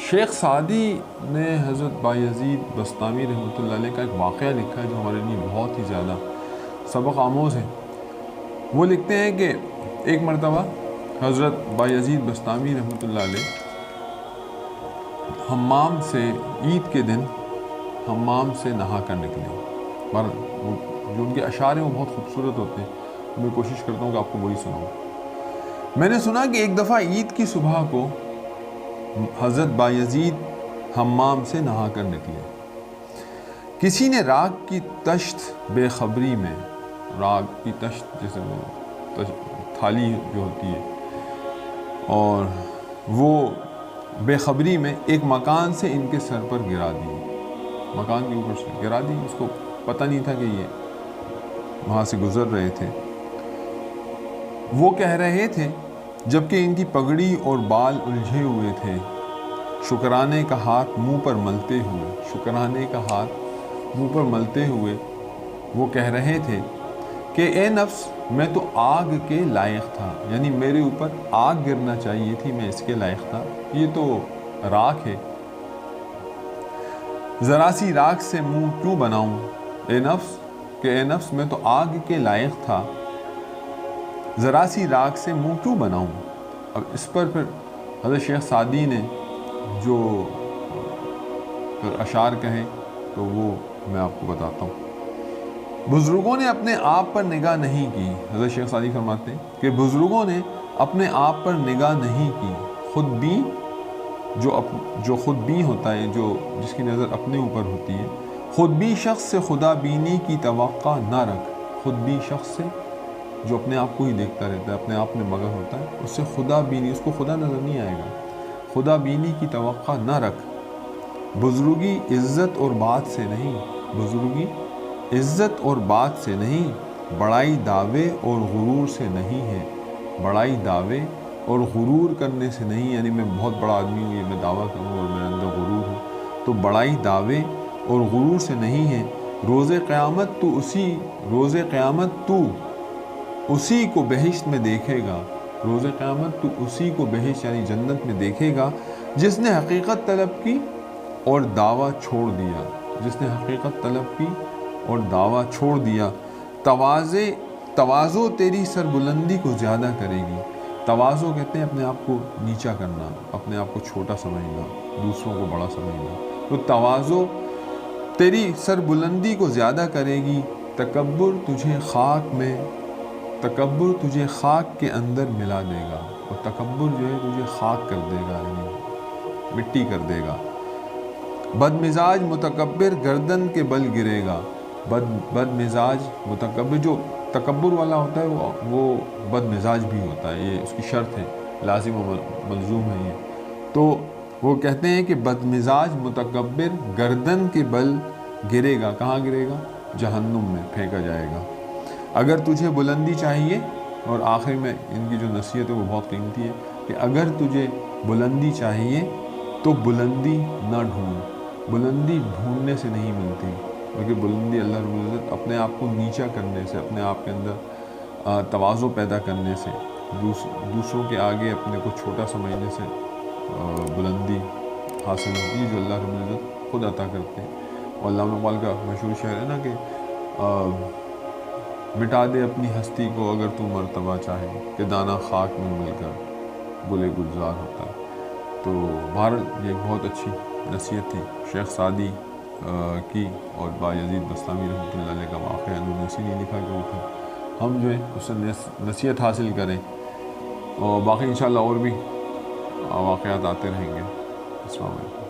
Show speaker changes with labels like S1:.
S1: شیخ Saadi نے حضرت بایزید بستامی رحمۃ اللہ علیہ کا ایک واقعہ لکھا ہے جو ہمارے لیے بہت ہی زیادہ سبق آموز ہے۔ وہ لکھتے ہیں کہ ایک مرتبہ حضرت بایزید بستامی رحمۃ اللہ علیہ حمام سے عید کے دن حمام سے نہا کر نکلے۔ پر جو ان کے اشعار ہیں وہ بہت خوبصورت ہوتے ہیں، میں کوشش کرتا ہوں کہ آپ کو وہی سناؤں۔ میں نے سنا کہ ایک دفعہ عید کی صبح کو حضرت بایزید حمام سے نہا کر نکلے۔ کسی نے راگ کی تشت بے خبری میں، راگ کی تشت جیسے تھالی جو ہوتی ہے، اور وہ بے خبری میں ایک مکان سے ان کے سر پر گرا دی، مکان کے اوپر سے گرا دی۔ اس کو پتہ نہیں تھا کہ یہ وہاں سے گزر رہے تھے۔ وہ کہہ رہے تھے جبکہ ان کی پگڑی اور بال الجھے ہوئے تھے، شکرانے کا ہاتھ منہ پر ملتے ہوئے، شکرانے کا ہاتھ منہ پر ملتے ہوئے وہ کہہ رہے تھے کہ اے نفس میں تو آگ کے لائق تھا، یعنی میرے اوپر آگ گرنا چاہیے تھی، میں اس کے لائق تھا، یہ تو راکھ ہے، ذرا سی راکھ سے منہ کیوں بناؤں، اے نفس کہ اے نفس میں تو آگ کے لائق تھا، ذرا سی راکھ سے منہ کیوں بناؤں۔ اب اس پر پھر حضرت شیخ سعدی نے جو اشعار کہیں تو وہ میں آپ کو بتاتا ہوں۔ بزرگوں نے اپنے آپ پر نگاہ نہیں کی، حضرت شیخ سعدی فرماتے ہیں کہ بزرگوں نے اپنے آپ پر نگاہ نہیں کی، خود بین جو خود بین ہوتا ہے، جو جس کی نظر اپنے اوپر ہوتی ہے، خود بین شخص سے خدا بینی کی توقع نہ رکھ، خود بین شخص سے جو اپنے آپ کو ہی دیکھتا رہتا ہے، اپنے آپ میں مگن ہوتا ہے، اس سے خدا بینی، اس کو خدا نظر نہیں آئے گا، خدا بینی کی توقع نہ رکھ۔ بزرگی عزت اور بات سے نہیں، بزرگی عزت اور بات سے نہیں، بڑائی دعوے اور غرور سے نہیں ہے، بڑائی دعوے اور غرور کرنے سے نہیں، یعنی میں بہت بڑا آدمی ہوں، یہ میں دعویٰ کروں اور میرے اندر غرور ہوں، تو بڑائی دعوے اور غرور سے نہیں ہے۔ روز قیامت تو اسی کو بہشت میں دیکھے گا، روز قیامت تو اسی کو بہشت یعنی جنت میں دیکھے گا جس نے حقیقت طلب کی اور دعویٰ چھوڑ دیا، جس نے حقیقت طلب کی اور دعویٰ چھوڑ دیا۔ تواضع تیری سربلندی کو زیادہ کرے گی۔ تواضع کہتے ہیں اپنے آپ کو نیچا کرنا، اپنے آپ کو چھوٹا سمجھنا، دوسروں کو بڑا سمجھنا، تو تواضع تیری سربلندی کو زیادہ کرے گی۔ تکبر تجھے خاک کے اندر ملا دے گا، اور تکبر جو ہے تجھے خاک کر دے گا، یعنی مٹی کر دے گا۔ بد مزاج متکبر گردن کے بل گرے گا، بد مزاج متکبر جو تکبر والا ہوتا ہے وہ بد مزاج بھی ہوتا ہے، یہ اس کی شرط ہے، لازم و ملزوم ہے یہ۔ تو وہ کہتے ہیں کہ بد مزاج متکبر گردن کے بل گرے گا، کہاں گرے گا؟ جہنم میں پھینکا جائے گا۔ اگر تجھے بلندی چاہیے، اور آخر میں ان کی جو نصیحت ہے وہ بہت قیمتی ہے کہ اگر تجھے بلندی چاہیے تو بلندی نہ ڈھونڈ، بلندی ڈھونڈنے سے نہیں ملتی، بلکہ بلندی اللہ رب العزت اپنے آپ کو نیچا کرنے سے، اپنے آپ کے اندر تواضع پیدا کرنے سے، دوسروں کے آگے اپنے کو چھوٹا سمجھنے سے بلندی حاصل ہوتی ہے، جو اللہ رب العزت خود عطا کرتے ہیں۔ اور علامہ اقبال کا مشہور شعر ہے نا کہ مٹا دے اپنی ہستی کو اگر تو مرتبہ چاہے، کہ دانہ خاک میں مل کر گلے گلزار ہوتا ہے۔ تو بہرحال یہ ایک بہت اچھی نصیحت تھی شیخ سعدی کی، اور بایزید بستامی رحمۃ اللہ علیہ کا واقعہ انہوں نے اسی لیے لکھا کہ وہ ہم جو ہے اس سے نصیحت حاصل کریں، اور باقی انشاءاللہ اور بھی واقعات آتے رہیں گے۔ السلام علیکم۔